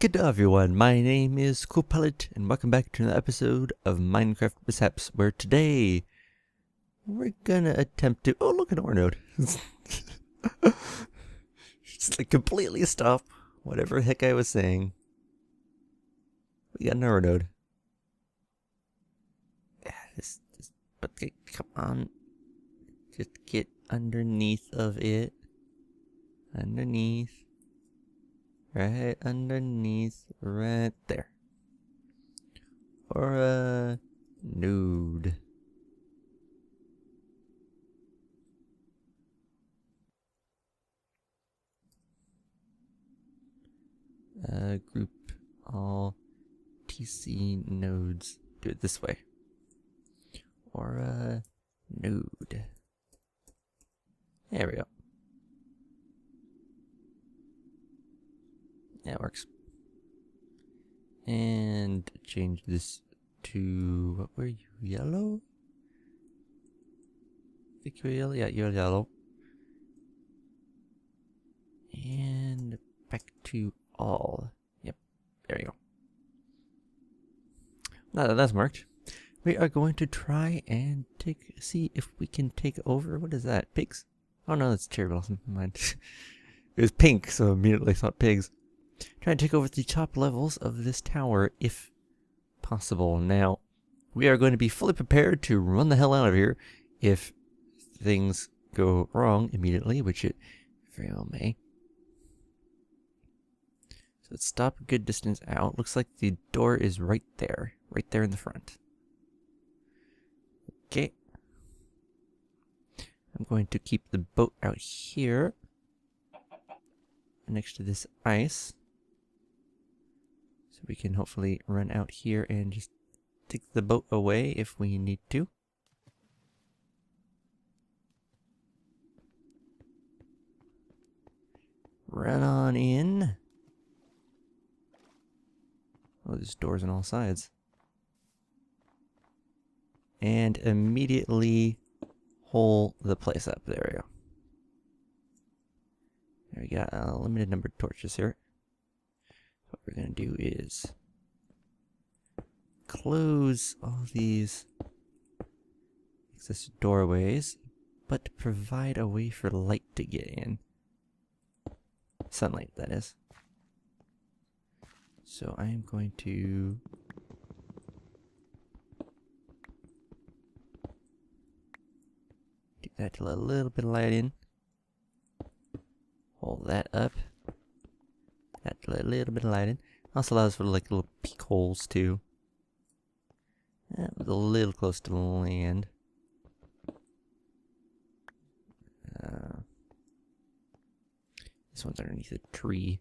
Good day everyone, my name is Coolpilot and welcome back to another episode of Minecraft Mishaps, where today we're gonna attempt to— oh, look, an ore node. Just like completely stop whatever the heck I was saying. We got an ore node. Yeah, but come on. Just get underneath of it. Underneath. Right underneath, right there. Or a node. Group all TC nodes. Do it this way. Or a node. There we go. That works. And change this to— what were you? Yellow? I think you're yellow. Yeah, you're yellow. And back to all. Yep, there you go. Now that that's marked, we are going to try and see if we can take over— what is that? Pigs? Oh no, that's cherry blossom. Never mind. It was pink, so immediately thought pigs. Try and take over the top levels of this tower if possible. Now, we are going to be fully prepared to run the hell out of here if things go wrong immediately, which it very well may. So let's stop a good distance out. Looks like the door is right there in the front. Okay. I'm going to keep the boat out here next to this ice. We can hopefully run out here and just take the boat away if we need to. Run on in. Oh, there's doors on all sides. And immediately hole the place up. There we go. There we got a limited number of torches here. What we're going to do is close all these excess doorways, but provide a way for light to get in. Sunlight, that is. So I am going to do that to let a little bit of light in. Hold that up. That to let a little bit of light in. Also allows for like little peek holes too. That was a little close to the land. This one's underneath a tree.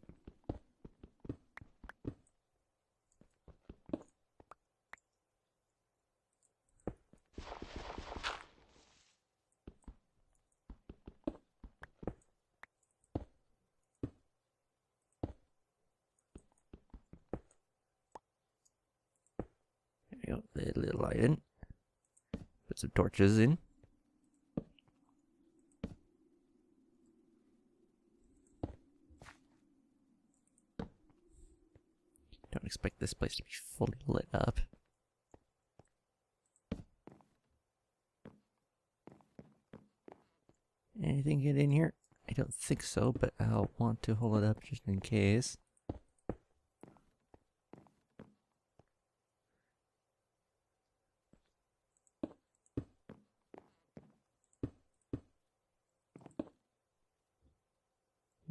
There you go, let a little light in. Put some torches in. Don't expect this place to be fully lit up. Anything get in here? I don't think so, but I'll want to hold it up just in case.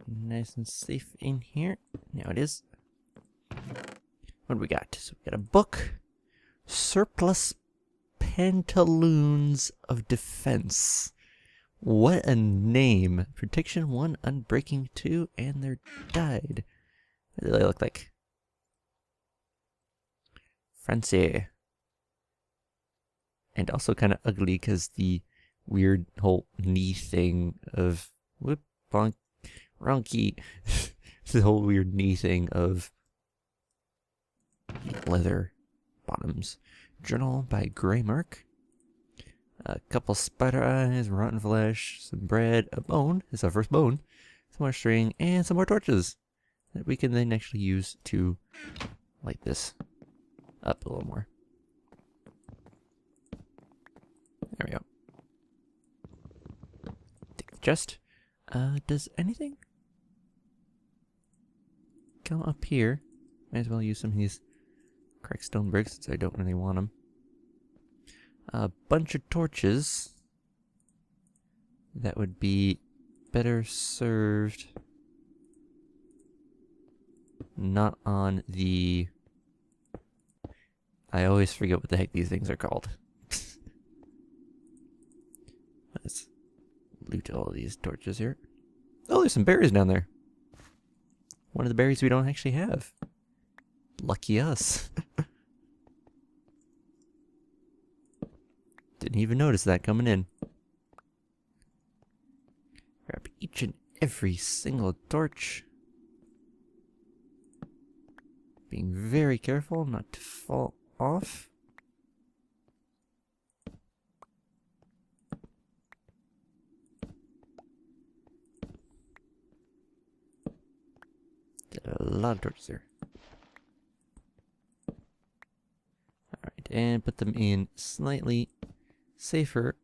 Nice and safe in here. Now it is. What do we got? So we got a book. Surplus Pantaloons of Defense. What a name. Protection 1, Unbreaking 2, and they're dyed. What do they look like? Fancy. And also kind of ugly because the weird whole knee thing of— whoop, bonk, wrong key. The whole weird knee thing of leather bottoms. Journal by Greymark. A couple spider eyes, rotten flesh, some bread, a bone. It's our first bone. Some more string, and some more torches. that we can then actually use to light this up a little more. There we go. Take the chest. Does anything come up here? Might as well use some of these cracked stone bricks since I don't really want them. A bunch of torches. That would be better served not on the... I always forget what the heck these things are called. Let's loot all these torches here. Oh, there's some berries down there. One of the berries we don't actually have. Lucky us. Didn't even notice that coming in. Grab each and every single torch. Being very careful not to fall off. Did a lot of torches there. Alright, and put them in slightly safer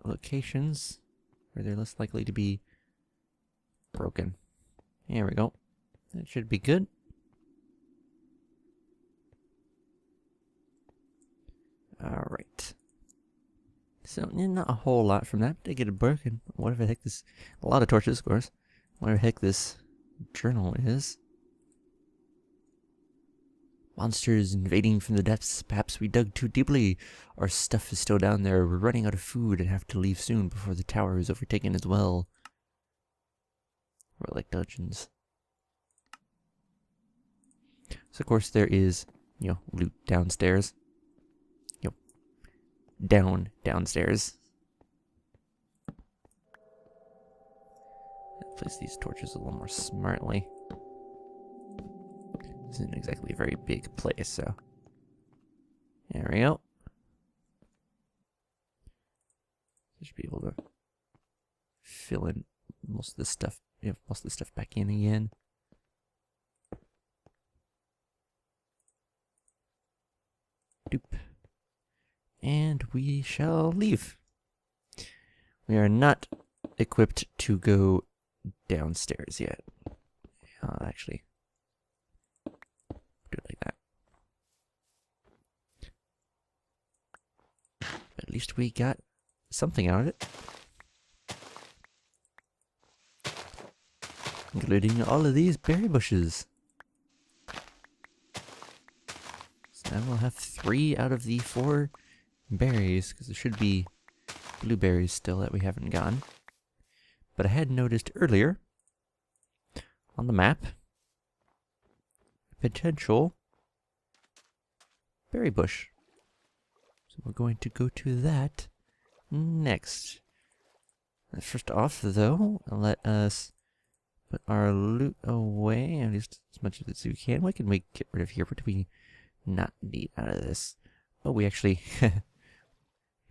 locations where they're less likely to be broken. There we go. That should be good. Alright. So, not a whole lot from that, but I get it broken. Whatever the heck this... A lot of torches, of course. Whatever the heck this journal is. Monsters invading from the depths. Perhaps we dug too deeply. Our stuff is still down there. We're running out of food and have to leave soon before the tower is overtaken as well. We're like dungeons. So, of course, there is, loot downstairs. Downstairs. Place these torches a little more smartly. This isn't exactly a very big place, so there we go. I should be able to fill in most of this stuff. Most of the stuff back in again. Doop. And we shall leave. We are not equipped to go downstairs yet. Actually, do it like that. But at least we got something out of it. Including all of these berry bushes. So now we'll have 3 out of the 4 berries, because there should be blueberries still that we haven't gotten. But I had noticed earlier on the map potential berry bush. So we're going to go to that next. First off, though, let us put our loot away, at least as much as we can. What can we get rid of here? What do we not need out of this? Oh, we actually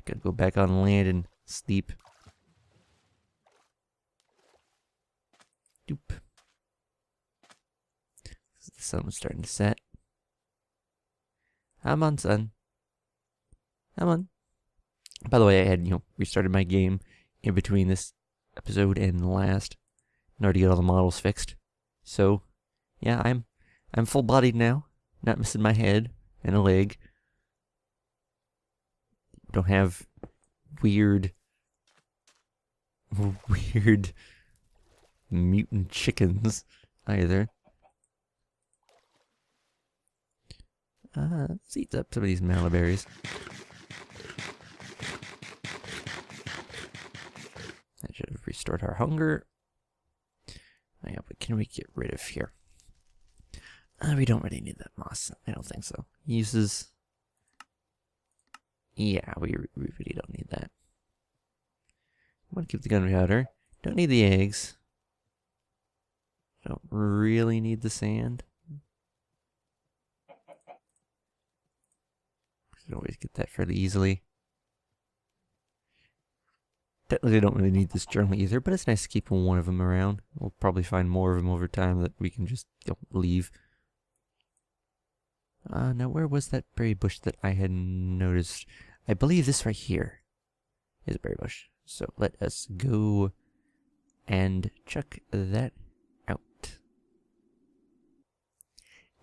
gotta go back on land and sleep. Doop. The sun was starting to set. Come on, sun. Come on. By the way, I had, restarted my game in between this episode and the last in order to get all the models fixed. So, yeah, I'm full-bodied now. Not missing my head and a leg. Don't have weird mutant chickens either. Let's eat up some of these malaberries. That should have restored our hunger. Oh, yeah, what can we get rid of here? We don't really need that moss. I don't think so. Uses... Yeah, we really don't need that. I want to keep the gunpowder. Don't need the eggs. Don't really need the sand. You can always get that fairly easily. Technically, I don't really need this journal either, but it's nice to keep one of them around. We'll probably find more of them over time that we can just leave. Now where was that berry bush that I had noticed? I believe this right here is a berry bush. So let us go and check that out.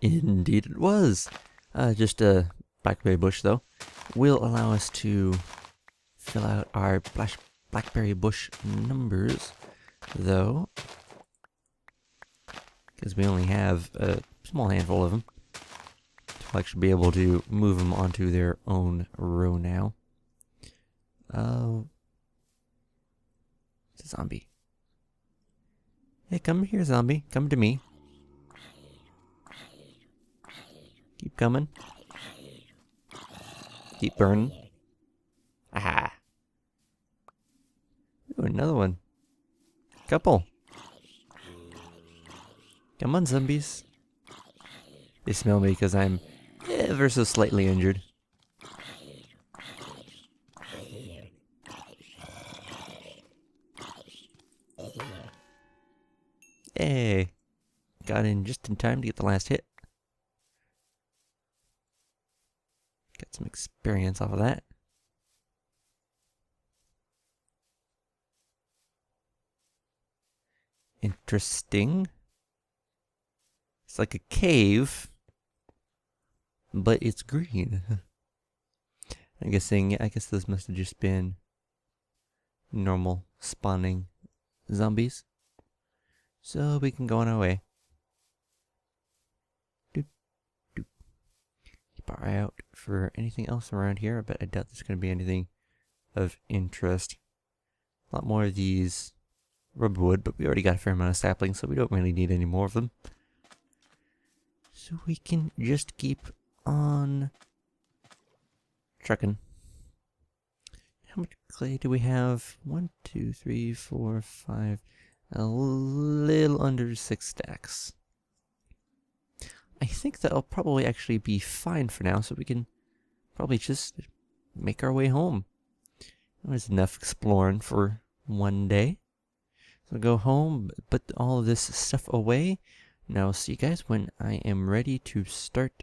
Indeed it was! Just a blackberry bush though. Will allow us to fill out our blackberry bush numbers though. Because we only have a small handful of them. We'll actually be able to move them onto their own row now. It's a zombie. Hey, come here, zombie. Come to me. Keep coming. Keep burning. Aha. Ooh, another one. Couple. Come on, zombies. They smell me because I'm ever so slightly injured. Hey, got in just in time to get the last hit. Got some experience off of that. Interesting. It's like a cave, but it's green. I guess those must have just been normal spawning zombies. So we can go on our way. Doop, doop. Keep our eye out for anything else around here, but I doubt there's going to be anything of interest. A lot more of these rubberwood, but we already got a fair amount of saplings, so we don't really need any more of them. So we can just keep on trucking. How much clay do we have? 1, 2, 3, 4, 5. A little under 6 stacks. I think that'll probably actually be fine for now, so we can probably just make our way home. There's enough exploring for one day. So go home, put all of this stuff away. Now I'll see you guys when I am ready to start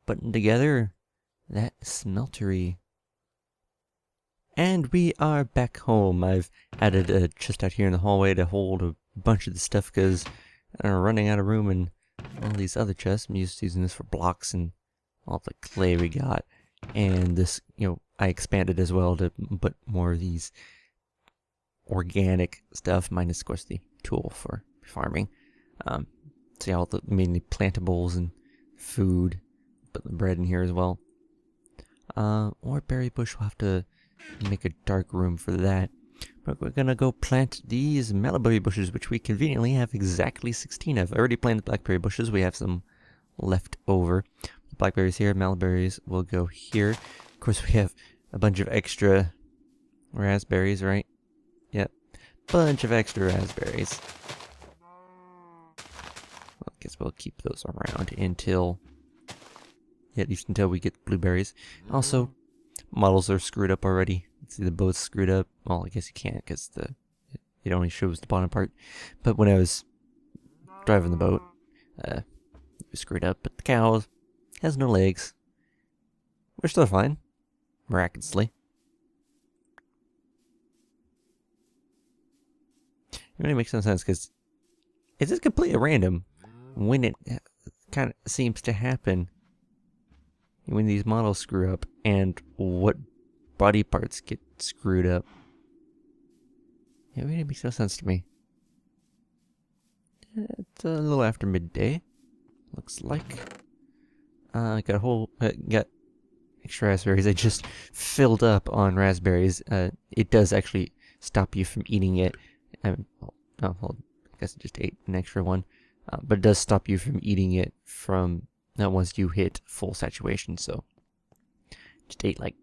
putting together that smeltery. And we are back home. I've added a chest out here in the hallway to hold a bunch of the stuff because I'm running out of room in all these other chests. I'm using this for blocks and all the clay we got. And this, I expanded as well to put more of these organic stuff, minus of course the tool for farming. See all the mainly plantables and food, put the bread in here as well. Or berry bush, we'll have to make a dark room for that. But we're gonna go plant these mulberry bushes, which we conveniently have exactly 16 of. I already planted blackberry bushes, we have some left over. Blackberries here, mulberries will go here. Of course we have a bunch of extra raspberries, right? Yep, bunch of extra raspberries. Well, I guess we'll keep those around until, at least until we get blueberries. Also, models are screwed up already. See, the boat's screwed up. Well, I guess you can't because it only shows the bottom part. But when I was driving the boat, it was screwed up. But the cow has no legs. We're still fine, miraculously. It really makes no sense because it's just completely random when it kind of seems to happen. When these models screw up and what body parts get screwed up. It really makes no sense to me. It's a little after midday, looks like. I got a whole, got extra raspberries. I just filled up on raspberries. It does actually stop you from eating it. Well, I guess I just ate an extra one. But it does stop you from eating it from once you hit full saturation. So just ate like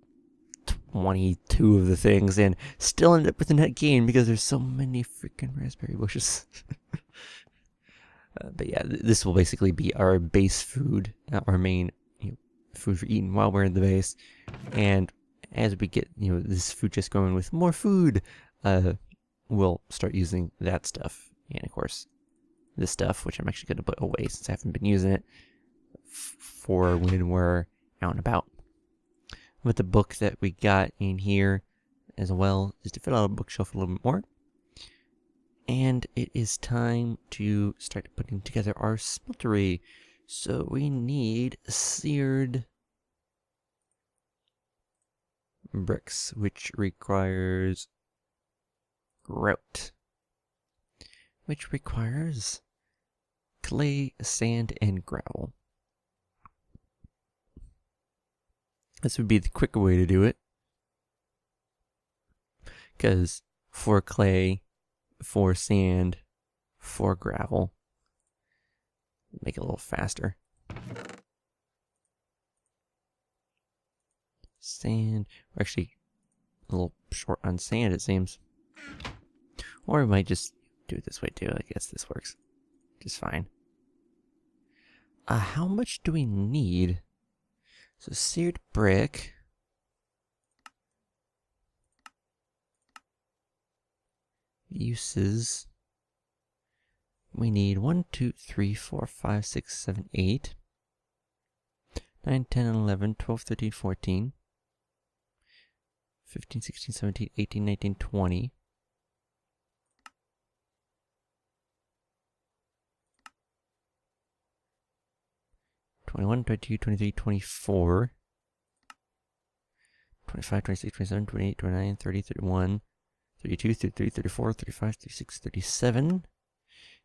22 of the things and still ended up with a net gain because there's so many freaking raspberry bushes. But yeah, this will basically be our base food, our main food for eating while we're in the base. And as we get this food just going with more food, we'll start using that stuff. And of course, this stuff, which I'm actually going to put away since I haven't been using it for when we're out and about. With the book that we got in here as well is to fill out a bookshelf a little bit more. And it is time to start putting together our smeltery. So we need seared bricks, which requires grout, which requires clay, sand, and gravel. This would be the quicker way to do it, because for clay, for sand, for gravel, make it a little faster. Sand, we're actually a little short on sand, it seems. Or we might just do it this way too. I guess this works just fine. How much do we need? So seared brick. Uses. We need 1, 2, 3, 4, 5, 6, 7, 8, 9, 10, 11, 12, 13, 14, 15, 16, 17, 18, 19, 20. 21, 22, 23, 24, 25, 26, 27, 28, 29, 30, 31, 32, 33, 34, 35, 36, 37,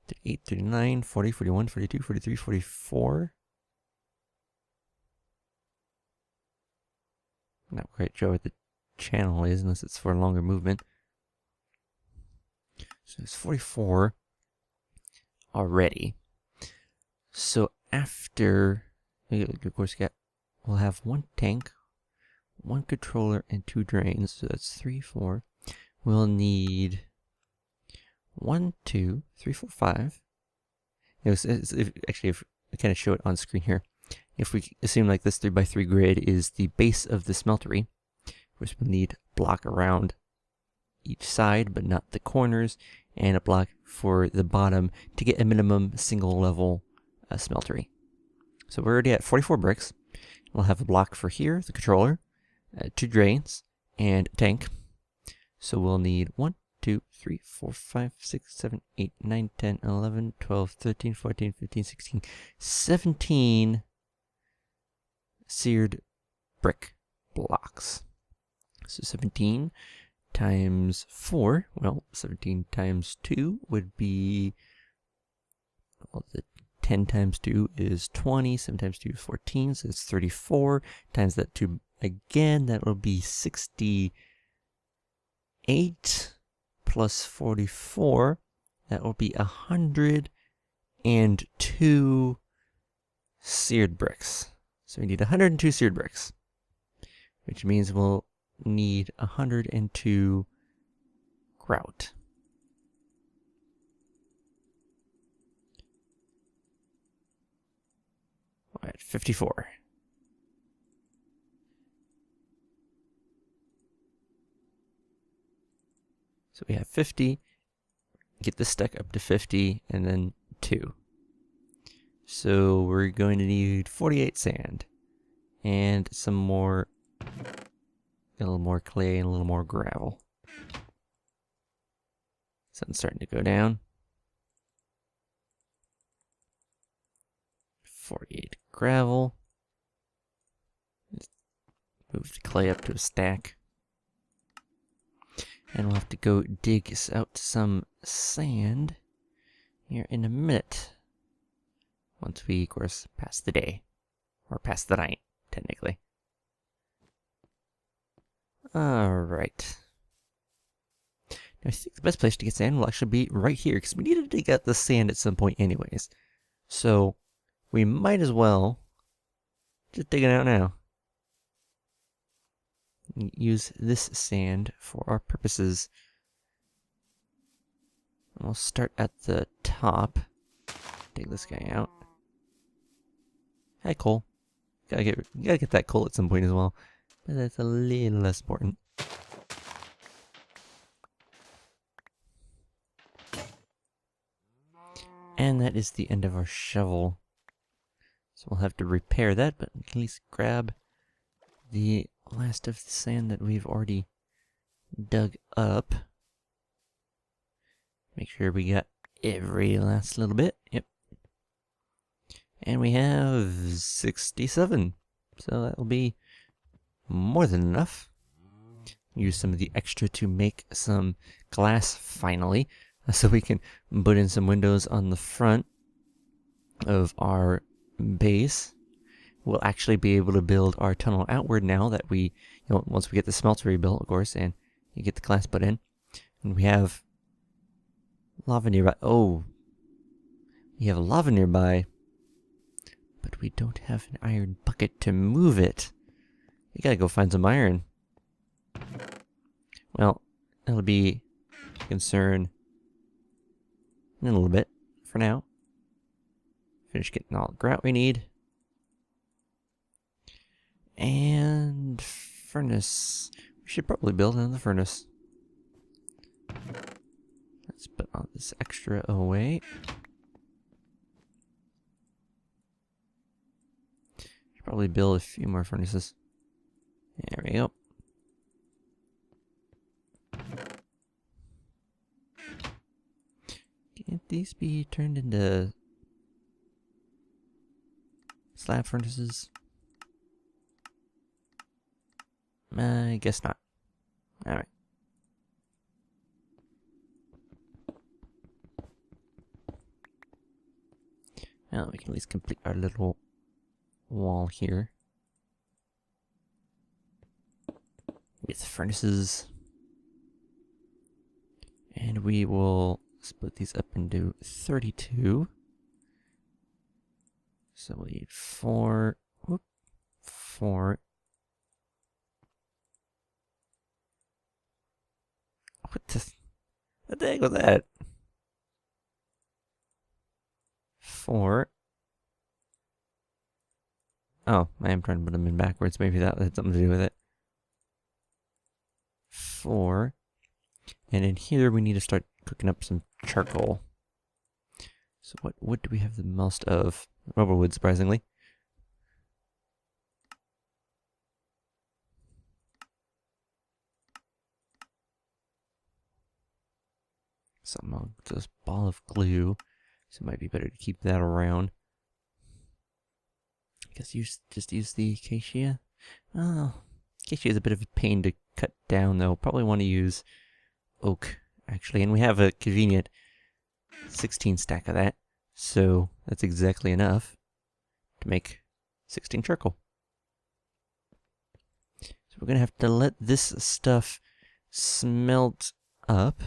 38, 39, 40, 41, 42, 43, 44. Not quite sure what the channel is unless it's for a longer movement. So it's 44 already. So after, of course, we'll have one tank, one controller, and 2 drains. So that's 3, 4. We'll need 1, 2, 3, 4, 5. Actually, if I kind of show it on screen here, if we assume like this 3x3 grid is the base of the smeltery, of course we'll need a block around each side, but not the corners, and a block for the bottom to get a minimum single level smeltery. So we're already at 44 bricks. We'll have a block for here, the controller, 2 drains, and a tank. So we'll need 1, 2, 3, 4, 5, 6, 7, 8, 9, 10, 11, 12, 13, 14, 15, 16, 17 seared brick blocks. So 17 times 4, well, 17 times 2 would be, well, the 10 times 2 is 20, 7 times 2 is 14, so it's 34, times that 2 again, that will be 68, plus 44, that will be 102 seared bricks. So we need 102 seared bricks, which means we'll need 102 grout. We're at 54. So we have 50, get this stack up to 50, and then 2. So we're going to need 48 sand, and some more, a little more clay and a little more gravel. Something's starting to go down. 48 gravel. Just move the clay up to a stack. And we'll have to go dig out some sand here in a minute. Once we, of course, pass the day. Or pass the night, technically. Alright. Now, I think the best place to get sand will actually be right here, because we need to dig out the sand at some point anyways. So, we might as well just dig it out now. Use this sand for our purposes. We'll start at the top. Dig this guy out. Hi, coal. You gotta get that coal at some point as well. But that's a little less important. And that is the end of our shovel. So we'll have to repair that, but at least grab the last of the sand that we've already dug up. Make sure we got every last little bit. Yep. And we have 67. So that will be more than enough. Use some of the extra to make some glass finally. So we can put in some windows on the front of our base. We'll actually be able to build our tunnel outward now that we, once we get the smeltery built, of course, and you get the glass put in. And we have lava nearby. Oh, we have lava nearby, but we don't have an iron bucket to move it. We gotta go find some iron. Well, that'll be a concern in a little bit. For now, finish getting all the grout we need. And furnace. We should probably build another furnace. Let's put all this extra away. Should probably build a few more furnaces. There we go. Can't these be turned into slab furnaces? I guess not. Alright. Well, we can at least complete our little wall here. With furnaces. And we will split these up into 32. So we need 4. Whoop, 4. What the heck was that? 4. Oh, I am trying to put them in backwards. Maybe that had something to do with it. 4. And in here we need to start cooking up some charcoal. So what wood do we have the most of? Rubber wood, surprisingly. Some this ball of glue. So it might be better to keep that around. I guess you just use the acacia. Oh, acacia is a bit of a pain to cut down, though. Probably want to use oak, actually. And we have a convenient 16 stack of that. So that's exactly enough to make 16 charcoal. So we're going to have to let this stuff smelt up.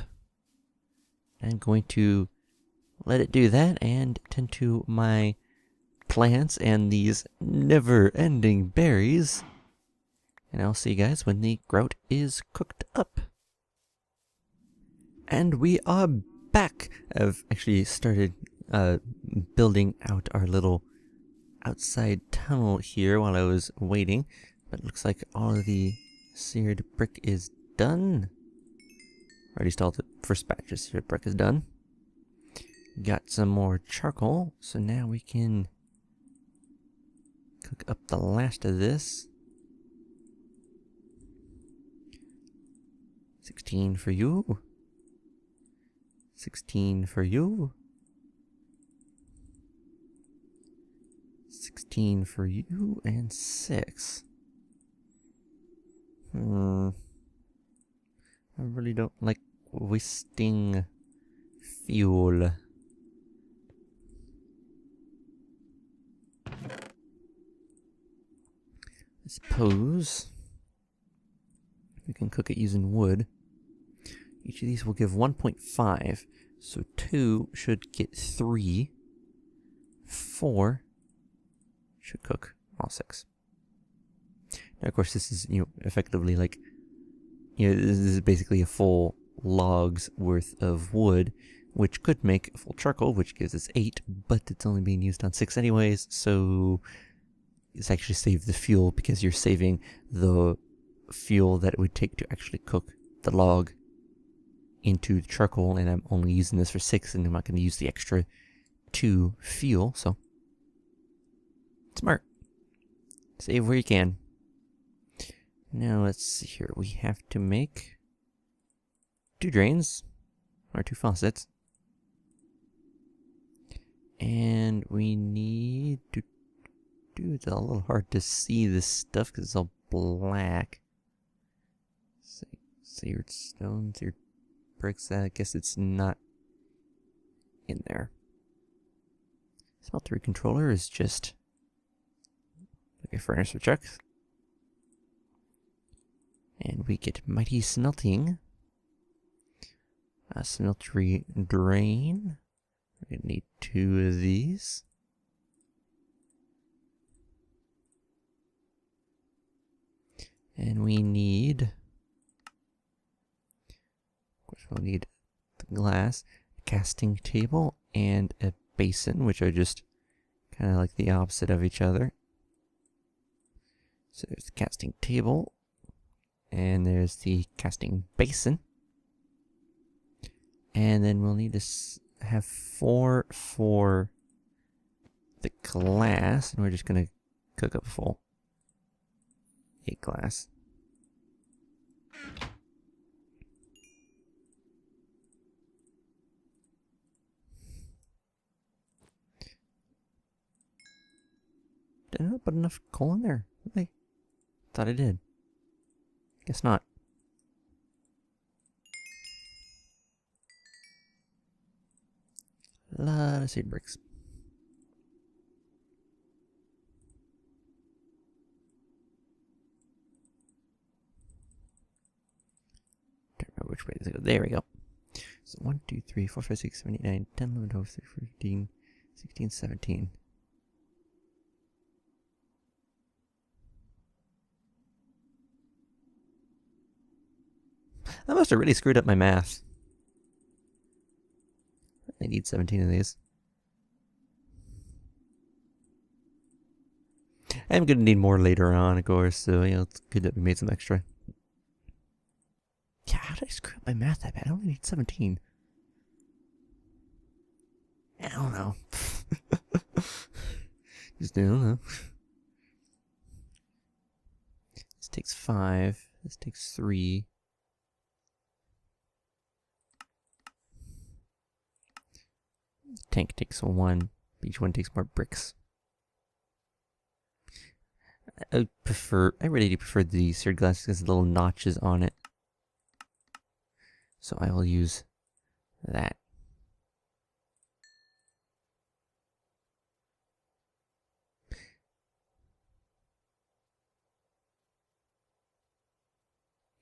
I'm going to let it do that and tend to my plants and these never-ending berries. And I'll see you guys when the grout is cooked up. And we are back. I've actually started building out our little outside tunnel here while I was waiting. But it looks like all of the seared brick is done. Already installed the first batch of seared brick is done. Got some more charcoal, so now we can cook up the last of this. 16 for you. 16 for you. 16 for you, and 6. I really don't like wasting fuel. I suppose we can cook it using wood. Each of these will give 1.5. So 2 should get 3. 4 should cook all 6. Now, of course, this is, effectively like, this is basically a full log's worth of wood, which could make a full charcoal, which gives us 8, but it's only being used on 6 anyways, so it's actually saved the fuel because you're saving the fuel that it would take to actually cook the log into the charcoal, and I'm only using this for 6, and I'm not going to use the extra 2 fuel, so smart. Save where you can. Now let's see here. We have to make 2 drains, or 2 faucets. And we need to do, it's a little hard to see this stuff because it's all black. So your stones, your bricks, I guess it's not in there. Smeltery controller is just like a furnace for trucks. And we get mighty smelting. A smeltery drain. We're gonna need 2 of these. And we need, of course we'll need the glass, casting table, and a basin, which are just kind of like the opposite of each other. So there's the casting table, and there's the casting basin. And then we'll need to have 4 for the glass, and we're just going to cook up a full 8 glass. Did I not put enough coal in there? Really? Thought I did. Guess not. A lot of seed bricks. Don't remember which way does it go. There we go. So 1, 2, 3, 4, 5, 6, 7, 8, 9, 10, 11, 12, 13, 14, 16, 17. I must have really screwed up my math. I need 17 of these. I'm going to need more later on, of course, so, you know, it's good that we made some extra. Yeah, how did I screw up my math that bad? I only need 17. I don't know. Just, I don't know. This takes 5. This takes 3. Tank takes 1. Each one takes more bricks. I really do prefer the seared glass because the little notches on it. So I will use that.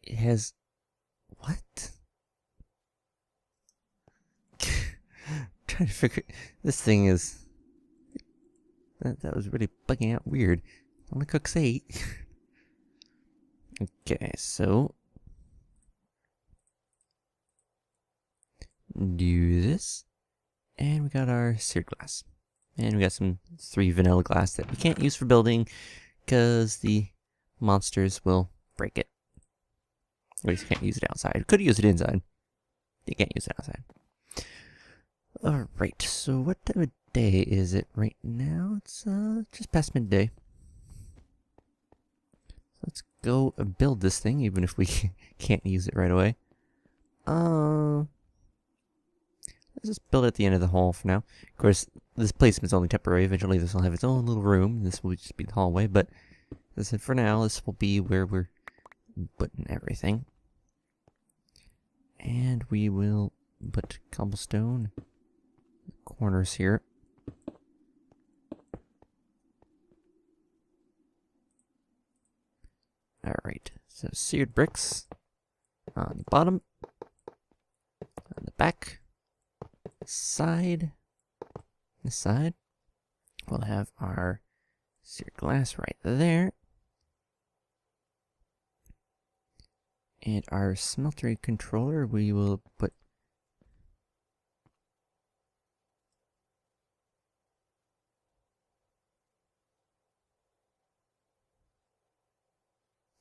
It has what? Trying to figure this thing is that was really bugging out weird. Only cooks 8. Okay, so do this, and we got our seared glass, and we got some 3 vanilla glass that we can't use for building because the monsters will break it. At least can't use it outside. Could use it inside. You can't use it outside. Alright, so what time of day is it right now? It's just past midday. Let's go build this thing, even if we can't use it right away. Let's just build it at the end of the hall for now. Of course, this placement's only temporary. Eventually this will have its own little room. This will just be the hallway, but as I said, for now, this will be where we're putting everything. And we will put cobblestone corners here. Alright, so seared bricks on the bottom, on the back, side, this side. We'll have our seared glass right there. And our smeltery controller, we will put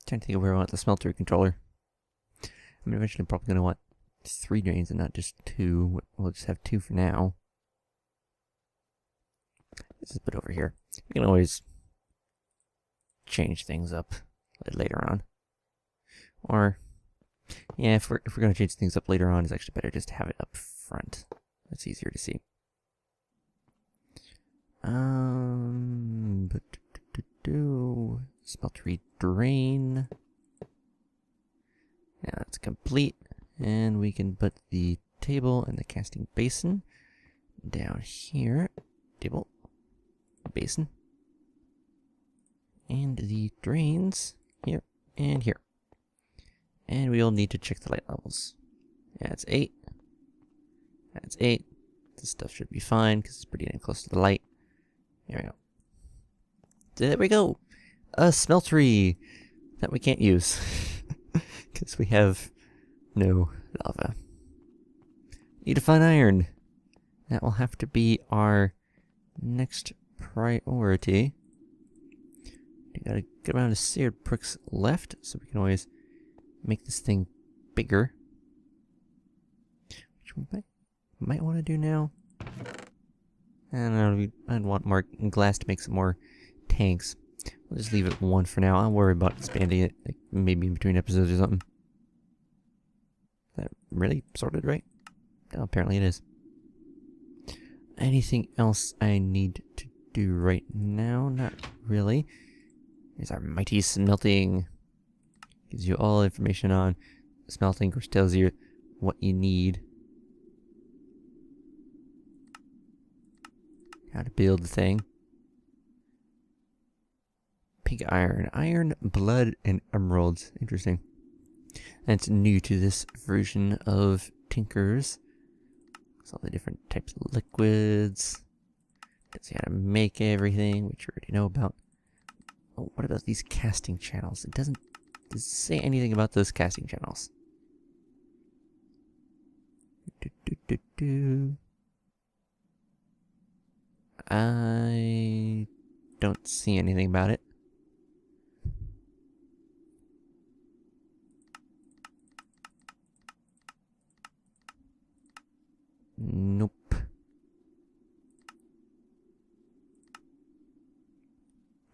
trying to think of where I want the smeltery controller. I'm eventually probably going to want 3 drains and not just 2. We'll just have 2 for now. Just put over here. We can always change things up later on. Or, yeah, if we're going to change things up later on, it's actually better just to have it up front. It's easier to see. Smeltery drain. Now that's complete. And we can put the table and the casting basin down here. Table, basin. And the drains here and here. And we'll need to check the light levels. Yeah, it's 8. That's 8. This stuff should be fine because it's pretty damn close to the light. There we go. There we go. A smeltery that we can't use because we have no lava. Need to find iron. That will have to be our next priority. We got a good amount of seared bricks left, so we can always make this thing bigger. Which we might want to do now. I don't know, I'd want more glass to make some more tanks. We'll just leave it 1 for now. I'll worry about expanding it, like maybe in between episodes or something. Is that really sorted right? Oh, apparently it is. Anything else I need to do right now? Not really. Here's our mighty smelting. Gives you all information on smelting, which tells you what you need. How to build the thing. Pig iron. Iron, blood, and emeralds. Interesting. That's new to this version of Tinkers. It's all the different types of liquids. Let's see how to make everything, which you already know about. Oh, what about these casting channels? It doesn't say anything about those casting channels. I don't see anything about it. Nope.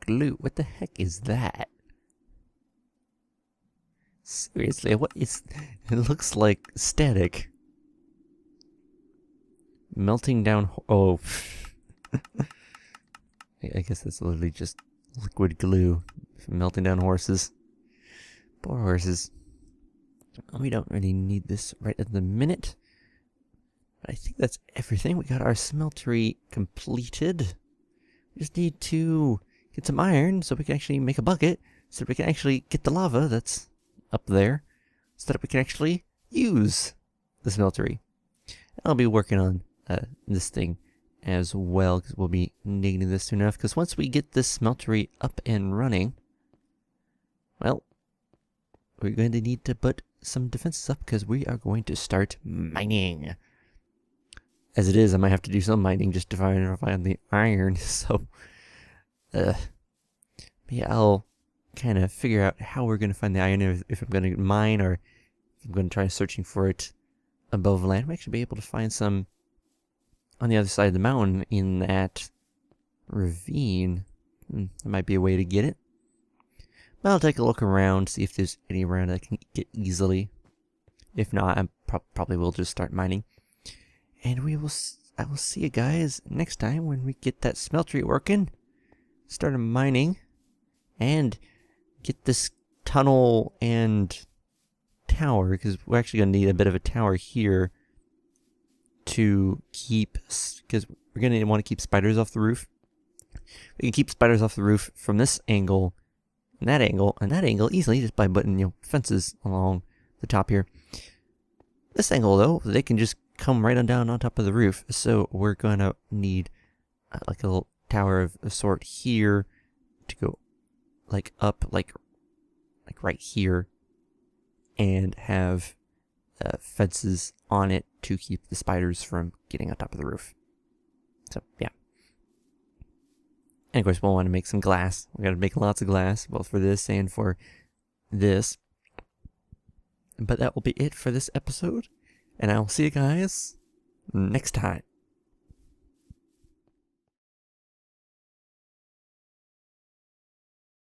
Glue. What the heck is that? Seriously, what is... It looks like static. Melting down... Oh. I guess that's literally just liquid glue from melting down horses. Poor horses. We don't really need this right at the minute. But I think that's everything. We got our smeltery completed. We just need to get some iron so we can actually make a bucket. So that we can actually get the lava that's up there. So that we can actually use the smeltery. I'll be working on this thing as well, because we'll be needing this soon enough. Because once we get this smeltery up and running, well, we're going to need to put some defenses up because we are going to start mining. As it is, I might have to do some mining just to find the iron. So, yeah, I'll kind of figure out how we're going to find the iron, if I'm going to mine or if I'm going to try searching for it above land. We actually be able to find some on the other side of the mountain in that ravine. There might be a way to get it. But I'll take a look around, see if there's any around I can get easily. If not, I probably will just start mining. And I will see you guys next time when we get that smeltery working. Start mining. And get this tunnel and tower, because we're actually going to need a bit of a tower here to keep, because we're going to want to keep spiders off the roof. We can keep spiders off the roof from this angle, and that angle easily just by putting, fences along the top here. This angle, though, they can just come right on down on top of the roof. So we're going to need like a little tower of a sort here to go like up, like right here, and have fences on it to keep the spiders from getting on top of the roof. So, yeah. And of course, we'll want to make some glass. We got to make lots of glass, both for this and for this. But that will be it for this episode. And I will see you guys next time.